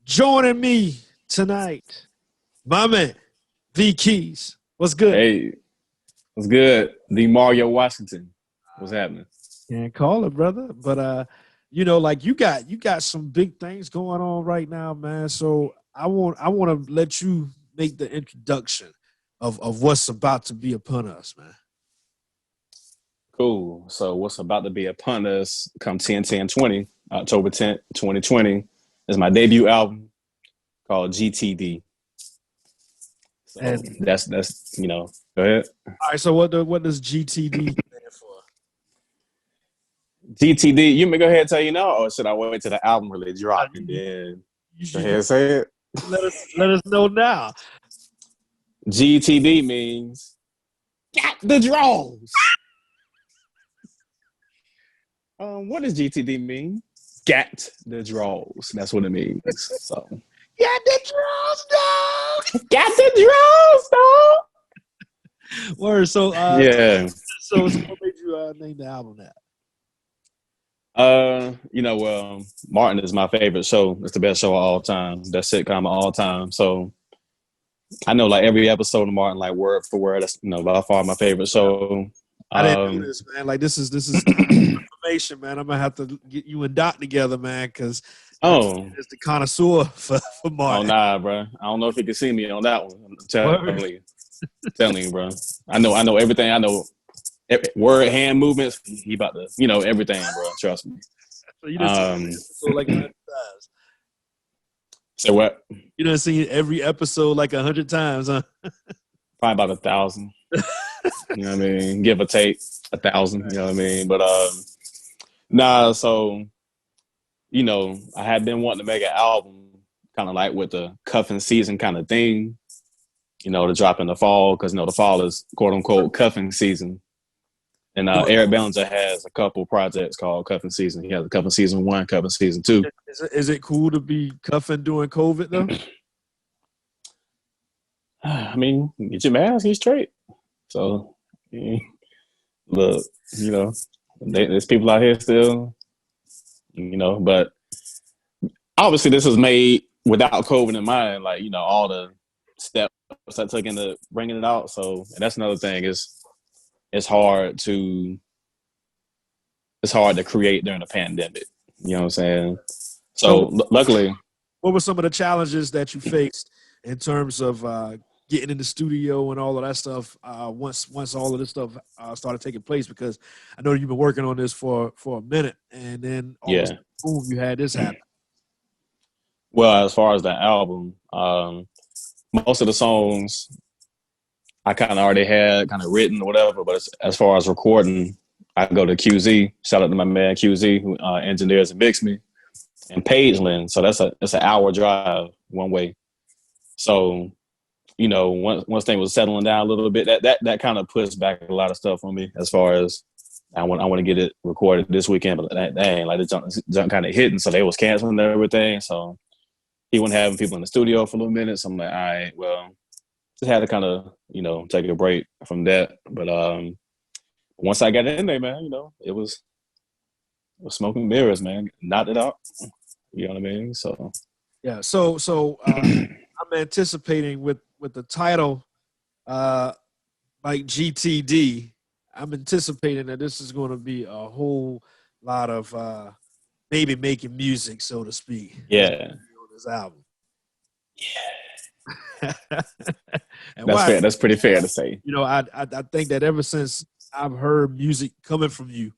Joining me tonight, my man, V Keyz. What's good? Hey, what's good? The Mario Washington. What's happening? Can't call it, brother. But like you got some big things going on right now, man. So I want to let you make the introduction of what's about to be upon us, man. Cool. So what's about to be upon us come 10/10/20, October 10th, 2020, is my debut album called GTD. So And that's go ahead. all right, so what does GTD stand for? GTD, you may go ahead and tell you now, or should I wait till the album really drop and then go ahead and say it? Let us know now. GTD means got the draws. What does GTD mean? Got the draws. That's what it means. So Got the draws, dog. got the draws, dog. Word. So Yeah. So what made you name the album that? Martin is my favorite show. It's the best show of all time. Best sitcom of all time. So I know like every episode of Martin, like word for word. That's by far my favorite. So I didn't know this, man. Like this is information, man. I'm gonna have to get you and Doc together, man, because it's the connoisseur for Martin. Oh nah, bro. I don't know if you can see me on that one. I'm telling you, bro. I know everything. I know word, hand movements. He about to, everything, bro. Trust me. So you done seen like 100 times. Say what? You done seen every episode like 100 times, huh? Probably about 1,000. You know what I mean? Give or take 1,000. You know what I mean? But so I had been wanting to make an album kind of like with the cuffing season kind of thing, to drop in the fall, because the fall is quote unquote cuffing season. And Eric Bellinger has a couple projects called Cuffing Season. He has a Cuffing Season 1, Cuffing Season 2. Is it cool to be cuffing during COVID though? I mean, get your mask, get straight. So, look, there's people out here still, but obviously this was made without COVID in mind, like, all the steps I took into bringing it out. So, and that's another thing is it's hard to create during the pandemic. You know what I'm saying? So luckily. What were some of the challenges that you faced in terms of getting in the studio and all of that stuff once all of this stuff started taking place? Because I know you've been working on this for a minute, and then boom, you had this happen. Well, as far as the album, most of the songs I kind of already had kind of written or whatever, but as far as recording, I go to QZ. Shout out to my man QZ, who engineers and mix me, and Pageland. So that's an hour drive one way. So, once things was settling down a little bit, that kind of pushed back a lot of stuff on me as far as I want to get it recorded this weekend, but that ain't like the junk kind of hitting, so they was canceling everything. So he wasn't having people in the studio for a little minute. So I'm like, all right, well, just had to kind of, take a break from that. But once I got in there, man, it was smoking mirrors, man. Knocked it out. You know what I mean? So yeah. So I'm anticipating with the title, like GTD. I'm anticipating that this is going to be a whole lot of baby making music, so to speak. Yeah. On this album. Yeah. And that's fair. That's pretty fair to say. I think that ever since I've heard music coming from you,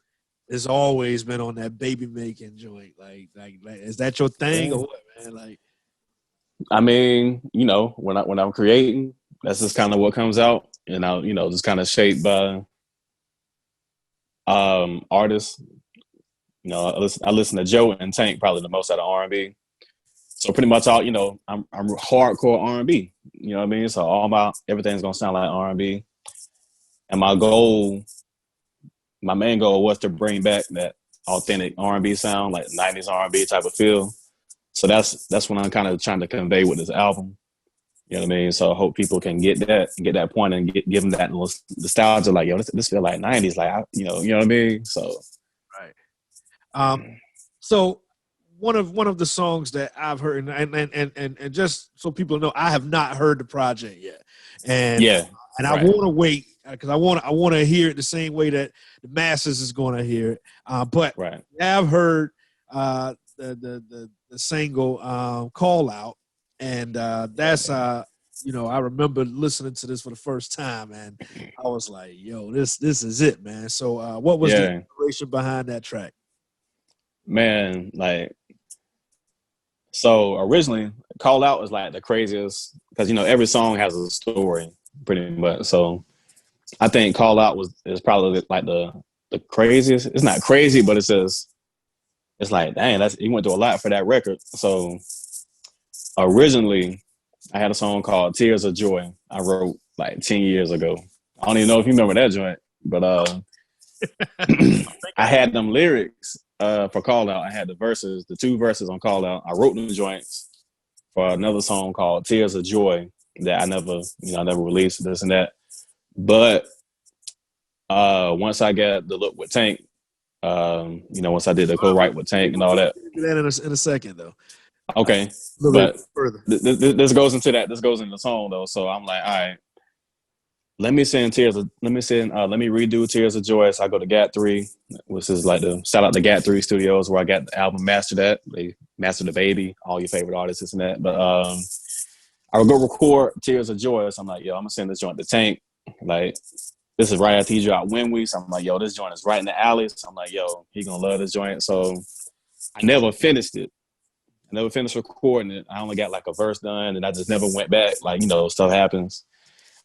it's always been on that baby making joint. Like is that your thing or what, man? Like, I mean, when I'm creating, that's just kind of what comes out, and just kind of shaped by artists. I listen to Joe and Tank probably the most out of R&B. So pretty much all, I'm hardcore R&B. You know what I mean? So everything's gonna sound like R&B. And my main goal was to bring back that authentic R&B sound, like 90s R&B type of feel. So that's what I'm kind of trying to convey with this album. You know what I mean? So I hope people can get that point and give them that nostalgia. Like, yo, this feel like '90s. Like, you know what I mean? So, Right. So one of the songs that I've heard, and just so people know, I have not heard the project yet, and yeah, I want to wait because I want to hear it the same way that the masses is going to hear it. But right. I've heard the single "Call Out," and that's I remember listening to this for the first time, and I was like, "Yo, this is it, man." So, what was the inspiration behind that track? Man, like, so originally Call Out was like the craziest because every song has a story pretty much. So I think Call Out is probably like the craziest. It's not crazy, but it's like, dang, he went through a lot for that record. So originally I had a song called Tears of Joy I wrote like 10 years ago. I don't even know if you remember that joint, but I had them lyrics for Call Out. I had the two verses on Call Out. I wrote them joints for another song called Tears of Joy that I never released, this and that. But once I got the look with Tank, once I did the co-write with Tank and all that. That in a second though. Okay, but this goes into that. This goes into the song though. So I'm like, all right, let me redo Tears of Joy. So I go to GAT3, which is like the shout out to GAT3 Studios where I got the album mastered at. They mastered the baby, all your favorite artists, this and that. But I would go record Tears of Joy. So I'm like, yo, I'm gonna send this joint to Tank. Like, this is right after he dropped When We. So I'm like, yo, this joint is right in the alley. So I'm like, yo, he gonna love this joint. So I never finished it. I never finished recording it. I only got like a verse done and I just never went back. Like, stuff happens.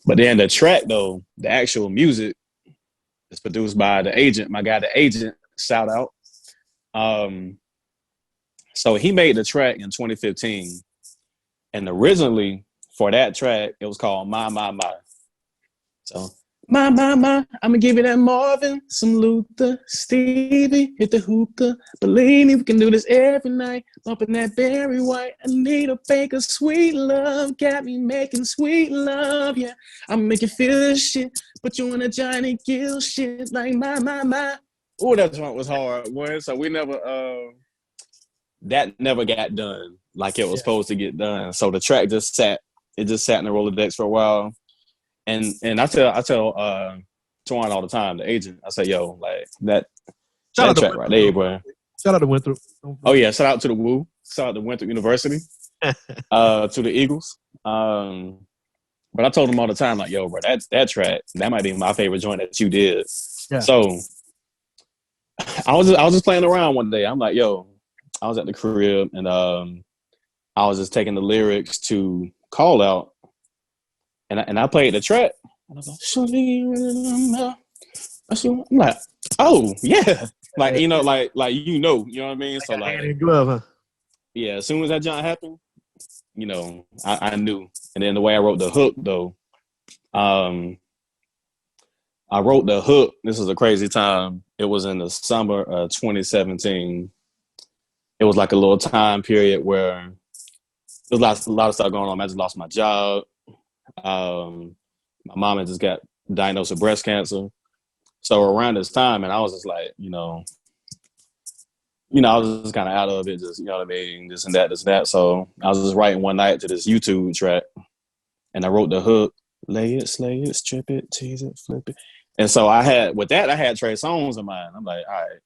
But then the track though, the actual music is produced by the agent, my guy, the agent, shout out. So he made the track in 2015. And originally for that track, it was called My. So my, I'm gonna give you that Marvin, some Luther, Stevie, hit the hookah. Believe me, we can do this every night. Bumping that Barry White. I need a bake of sweet love. Got me making sweet love, yeah. I'm making feel this shit. Put you in a Johnny Gill shit like my. Oh, that joint was hard, boy. So we never, that never got done like it was supposed to get done. So the track just sat in the Rolodex for a while. And I tell Twan all the time, the agent, I say, yo, like that track right there, boy. Shout out to Winthrop. Oh yeah, shout out to the Woo. Shout out to Winthrop University. To the Eagles. But I told him all the time, like, yo, bro, that track, that might be my favorite joint that you did. Yeah. So I was just playing around one day. I'm like, yo, I was at the crib and I was just taking the lyrics to Call Out. And I played the track. And I was like, I'm like, oh yeah, like you know what I mean. So like, hand in glove, huh? Yeah. As soon as that jump happened, I knew. And then the way I wrote the hook, though, I wrote the hook. This was a crazy time. It was in the summer of 2017. It was like a little time period where there was a lot of stuff going on. I just lost my job. My mom had just got diagnosed with breast cancer. So around this time, and I was just like, I was just kind of out of it, just, you know what I mean, this and that. So I was just writing one night to this YouTube track, and I wrote the hook, lay it, slay it, strip it, tease it, flip it. And so I had Trey Songz in mind. I'm like, all right.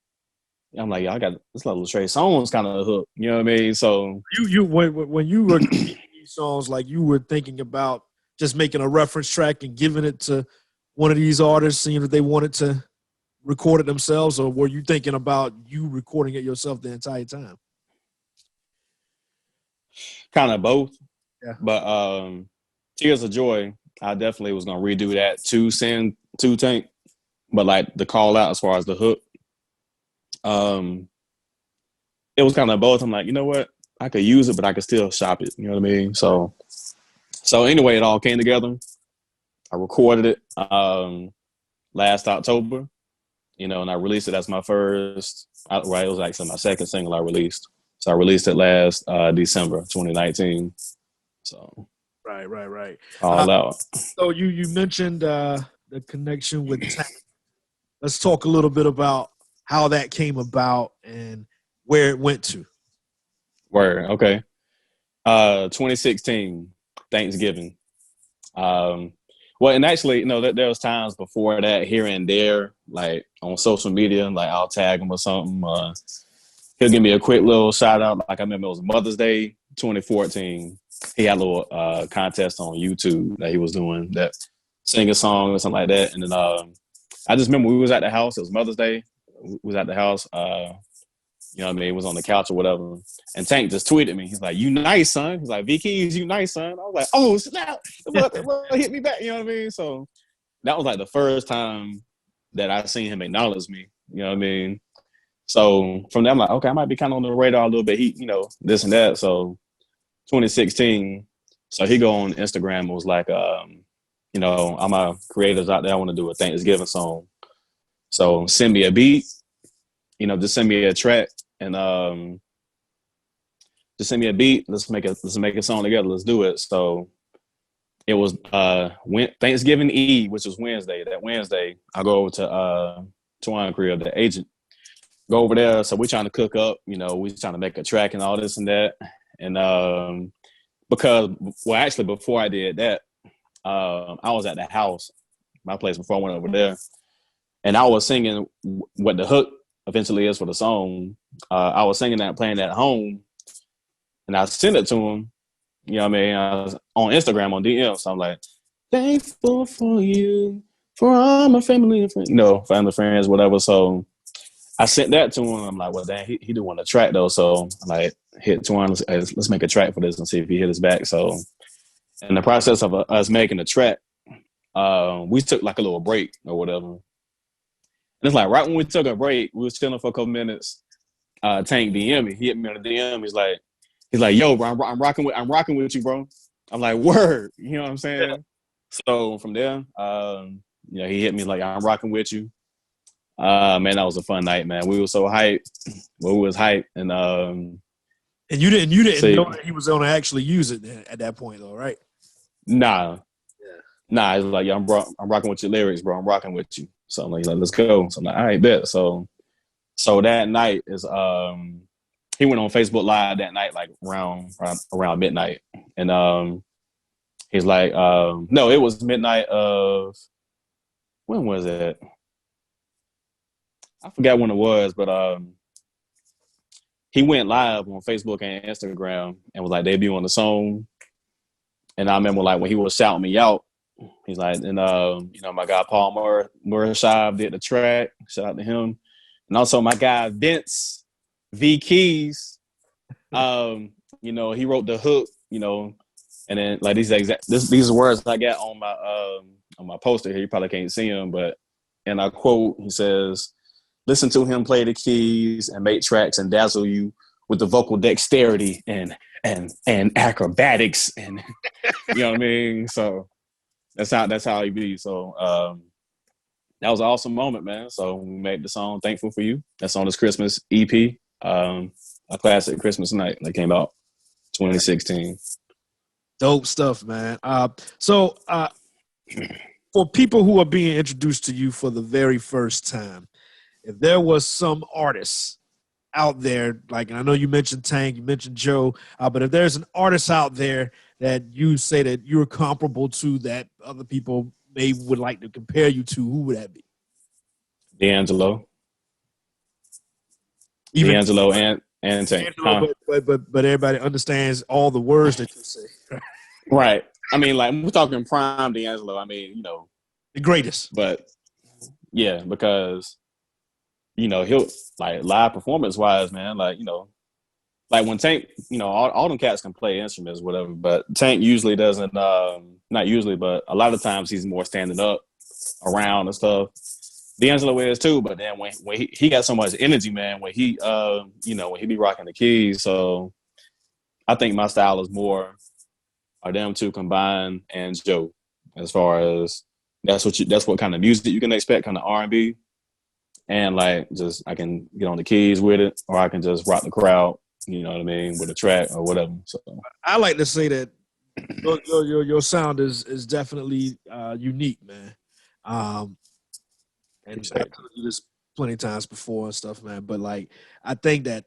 I'm like, I got this little Trey Songz kind of hook, you know what I mean? So when you were these songs, like you were thinking about just making a reference track and giving it to one of these artists, seeing if they wanted to record it themselves, or were you thinking about you recording it yourself the entire time? Kind of both. Yeah. But Tears of Joy, I definitely was gonna redo that to send to Tank. But like the Call Out as far as the hook, it was kind of both. I'm like, you know what? I could use it, but I could still shop it. You know what I mean? So anyway, it all came together. I recorded it last October, and I released it as my first. Right, it was actually my second single I released. So I released it last December 2019. So Right. all out. So you mentioned the connection with Tank. Let's talk a little bit about how that came about and where it went to. Word. Okay. 2016 Thanksgiving. Well, and actually, there was times before that here and there, like on social media, like I'll tag him or something. He'll give me a quick little shout out. Like I remember it was Mother's Day 2014. He had a little contest on YouTube that he was doing, that sing a song or something like that. And then I just remember we was at the house. It was Mother's Day. We was at the house. You know what I mean? It was on the couch or whatever. And Tank just tweeted me. He's like, "You nice, son." He's like, "V Keyz, you nice, son." I was like, "Oh, snap." What hit me back, you know what I mean? So that was like the first time that I seen him acknowledge me, you know what I mean? So from there, I'm like, okay, I might be kind of on the radar a little bit. He, this and that. So 2016, so he go on Instagram and was like, all my creators out there, I want to do a Thanksgiving song. So send me a beat, just send me a track. And just send me a beat. Let's make a song together. Let's do it. So it was Thanksgiving Eve, which was Wednesday. That Wednesday, I go over to Twan crib, the agent. Go over there. So we're trying to cook up. We trying to make a track and all this and that. And actually, before I did that, I was at the house, my place, before I went over there, and I was singing what the hook eventually is for the song. I was singing that, playing that at home, and I sent it to him. You know what I mean? I was on Instagram on DM. So I'm like, "Thankful for you, for all my family and friends, family, friends, whatever." So I sent that to him. I'm like, "Well, damn, he do want a track though." So I'm like, hit Twan, let's make a track for this and see if he hit us back. So in the process of us making the track, we took like a little break or whatever. And it's like right when we took a break, we was chilling for a couple minutes. Tank DM me. He hit me on the DM. He's like, "Yo, bro, I'm rocking with you, bro." I'm like, "Word," you know what I'm saying? Yeah. So from there, he hit me like, "I'm rocking with you." Man, that was a fun night, man. We were so hyped. We was hyped, and you didn't know that he was going to actually use it at that point, though, right? Nah. It's like, "Yeah, I'm rocking with your lyrics, bro. I'm rocking with you." So I'm like, "Let's go." So I'm like, "All right, bet." So that night is he went on Facebook Live that night, like around midnight, and he's like, no, it was midnight of, when was it? I forgot when it was, but he went live on Facebook and Instagram and was like debuting the song. And I remember like when he was shouting me out, he's like, and my guy Paul Murashav did the track. Shout out to him. And also my guy Vince V Keyz, he wrote the hook, and then like these words I got on my poster here. You probably can't see them, but in a quote, he says, "Listen to him play the keys and make tracks and dazzle you with the vocal dexterity and acrobatics," and you know what I mean. So that's how he be. So that was an awesome moment, man. So we made the song "Thankful for You." That's on this Christmas EP, a classic Christmas night that came out 2016. Dope stuff, man. So for people who are being introduced to you for the very first time, if there was some artist out there, like, and I know you mentioned Tank, you mentioned Joe, but if there's an artist out there that you say that you're comparable to, that other people would like to compare you to, who would that be? D'Angelo. D'Angelo and Tank. But everybody understands all the words that you say. Right. I mean, like, we're talking prime D'Angelo. I mean, the greatest. But yeah, because he'll, like, live performance wise, man, like, like when Tank, all them cats can play instruments, whatever, but Tank usually doesn't, not usually, but a lot of times he's more standing up around and stuff. D'Angelo is too, but then when he got so much energy, man, when he when he be rocking the keys. So I think my style is more are them two combined and Joe, as far as that's what kind of music you can expect, kind of R&B, and like just I can get on the keys with it, or I can just rock the crowd, you know what I mean, with a track or whatever. So I like to say that Your sound is definitely unique, man. And I Appreciate told you this plenty of times before and stuff, man. But like, I think that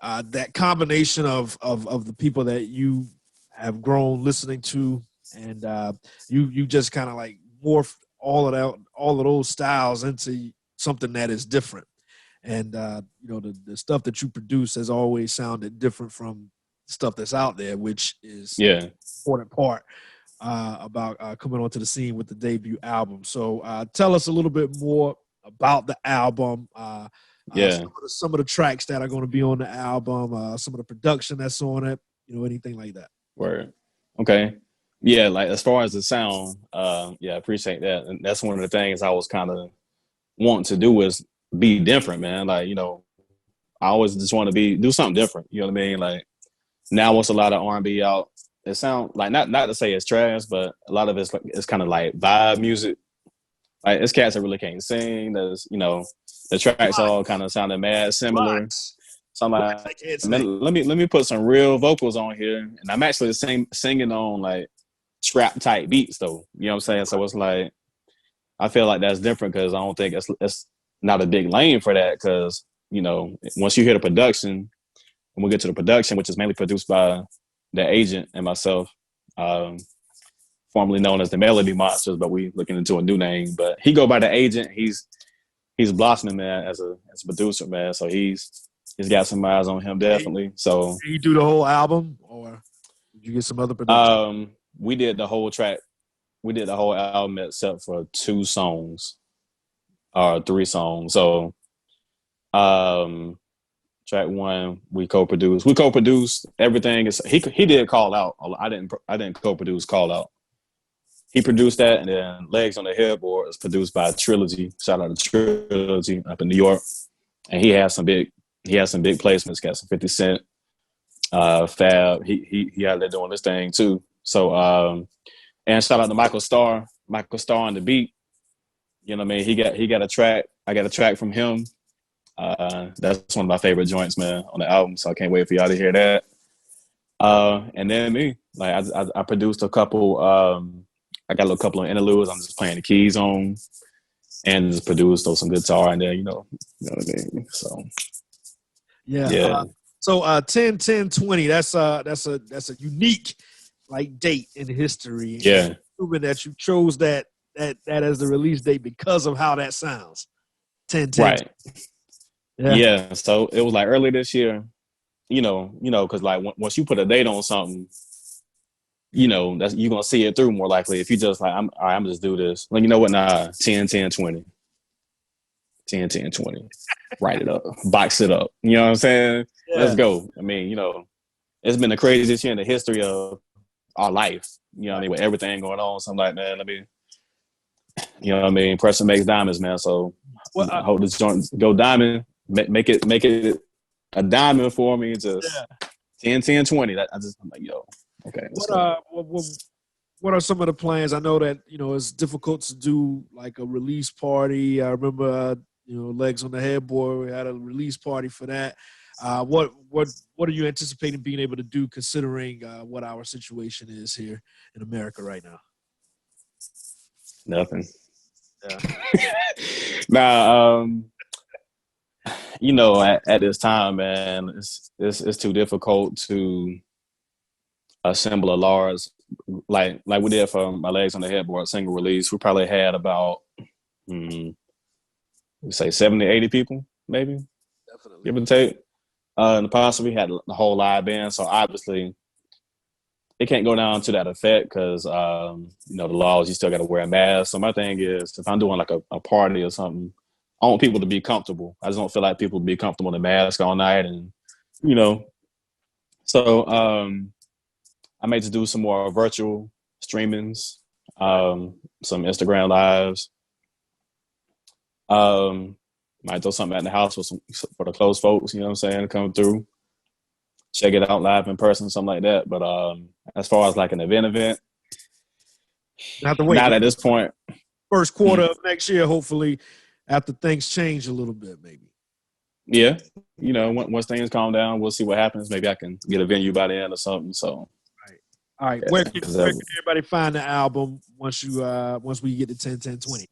that combination of the people that you have grown listening to, and you just kind of like morph all of those styles into something that is different. And the stuff that you produce has always sounded different from stuff that's out there, which is it. Yeah. an important part about coming onto the scene with the debut album. So tell us a little bit more about the album, Yeah. some of the tracks that are going to be on the album, some of the production that's on it, anything like that. Word. Okay. Yeah, like as far as the sound, yeah, I appreciate that. And that's one of the things I was kind of wanting to do is be different, man. Like, I always just want to do something different. You know what I mean? Like now it's a lot of R&B out. It sounds like not to say it's trash, but a lot of it's kind of like vibe music. Like it's cats that really can't sing. There's the tracks all kind of sounding mad similar. Blocks. So I'm like, I can't sing. man, let me put some real vocals on here, and I'm actually singing on like trap type beats though. You know what I'm saying? So it's like I feel like that's different because I don't think it's not a big lane for that because once you hear the production, and we'll get to the production, which is mainly produced by the agent and myself, formerly known as the Melody Monsters, but we looking into a new name. But he go by the agent. He's blossoming, man, as a producer, man. So he's got some eyes on him definitely. So Did you do the whole album, or did you get some other production? we did the whole track. We did the whole album except for 2 songs or 3 songs. So track 1 we co-produced. We co-produced everything. He did Call Out. I didn't co-produce Call Out. He produced that, and then Legs on the Headboard is produced by Trilogy. Shout out to Trilogy up in New York. And he has some big placements. Got some 50 Cent, Fab. He out there doing this thing too. So and shout out to Michael Starr on the beat. You know what I mean? He got a track. I got a track from him. That's one of my favorite joints, man, on the album. So I can't wait for y'all to hear that. And then me, like I produced a couple. I got a couple of interludes. I'm just playing the keys on, and just produced some guitar, and then you know what I mean. So yeah. So 10, 10, 20, that's a unique like date in history. Yeah. Proving that you chose that as the release date because of how that sounds. 10, 10. Right. Yeah. So it was like early this year, because like once you put a date on something, that's you're gonna see it through more likely. If you just like, I'm just do this. Like, you know what? Nah, 10, 10, 20. 10, 10, 20. Write it up. Box it up. You know what I'm saying? Yeah. Let's go. I mean, it's been the craziest year in the history of our life. You know what I mean? With everything going on. So I'm like, man, you know what I mean? Pressure makes diamonds, man. So I hope this joint go diamond. Make it a diamond for me. Just 10, 10, 20. I'm like, yo, okay. What are some of the plans? I know that, it's difficult to do like a release party. I remember, Legs on the Headboard, we had a release party for that. What are you anticipating being able to do considering what our situation is here in America right now? Nothing. Yeah. At this time, man, it's too difficult to assemble a large, like we did for my Legs on the Headboard single release. We probably had about, say 70, 80 people, maybe. Definitely. Give or take. And possibly had the whole live band. So obviously, it can't go down to that effect because, the laws, you still got to wear a mask. So my thing is, if I'm doing like a party or something, I want people to be comfortable. I just don't feel like people be comfortable in a mask all night. And, so I may just do some more virtual streamings, some Instagram lives. Might throw something at the house for the close folks, you know what I'm saying, come through, check it out live in person, something like that. But as far as like an event, not to wait. Not at this point. First quarter of next year, hopefully, after things change a little bit, maybe. Yeah, once things calm down, we'll see what happens. Maybe I can get a venue by the end or something. So, right. All right. Yeah, Where can everybody find the album once we get to 10, 10, 20?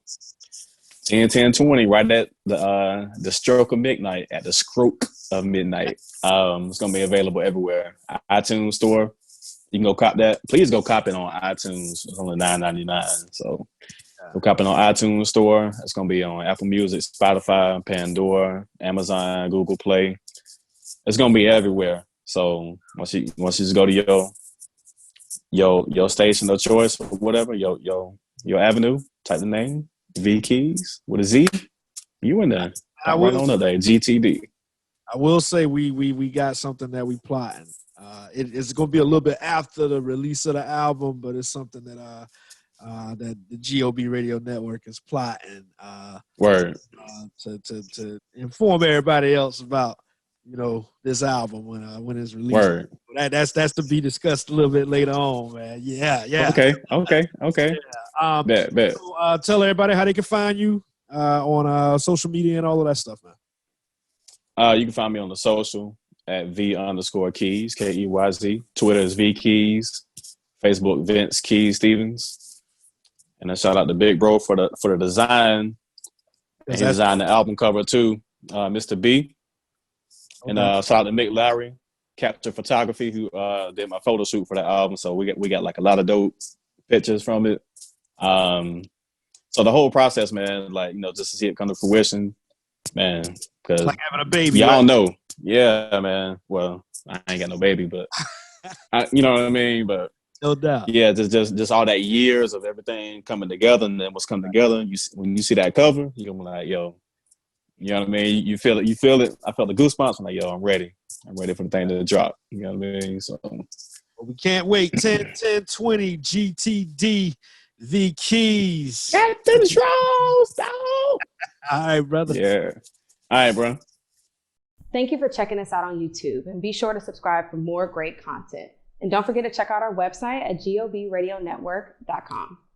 10, 10, 20, right at the stroke of midnight, at the stroke of midnight. It's gonna be available everywhere. iTunes store. You can go cop that. Please go cop it on iTunes. It's only $9.99. So go cop it on iTunes store. It's gonna be on Apple Music, Spotify, Pandora, Amazon, Google Play. It's gonna be everywhere. So once you just go to your station of choice or whatever, your avenue, type the name, V Keyz with a Z. You in there. I Pop right will on up there, GTD. I will say we got something that we plotting. It's going to be a little bit after the release of the album, but it's something that the GOB Radio Network is plotting Word. to inform everybody else about this album when it's released. Word. That's to be discussed a little bit later on, man. Yeah. Okay. Bet. So, tell everybody how they can find you on social media and all of that stuff, man. You can find me on the social at V_Keyz, Keyz. Twitter is V Keyz. Facebook Vince Keyz Stevens. And then shout out to Big Bro for the design. And he designed the album cover too, Mr. B. Okay. And shout out to Mick Lowry, Capture Photography, who did my photo shoot for the album. So we got like a lot of dope pictures from it. So the whole process, man, like, just to see it come to fruition, man. Because like having a baby. Y'all know. Yeah, man. Well, I ain't got no baby, but you know what I mean? But no doubt. Yeah, just all that years of everything coming together, and then what's coming together. When you see that cover, you're gonna be like, yo, you know what I mean? You feel it. I felt the goosebumps. I'm like, yo, I'm ready for the thing to drop. You know what I mean? So well, we can't wait. 10, 10, 20 GTD, the Keyz. Get the draws, dog. All right, brother. Yeah. All right, bro. Thank you for checking us out on YouTube, and be sure to subscribe for more great content. And don't forget to check out our website at gobradionetwork.com.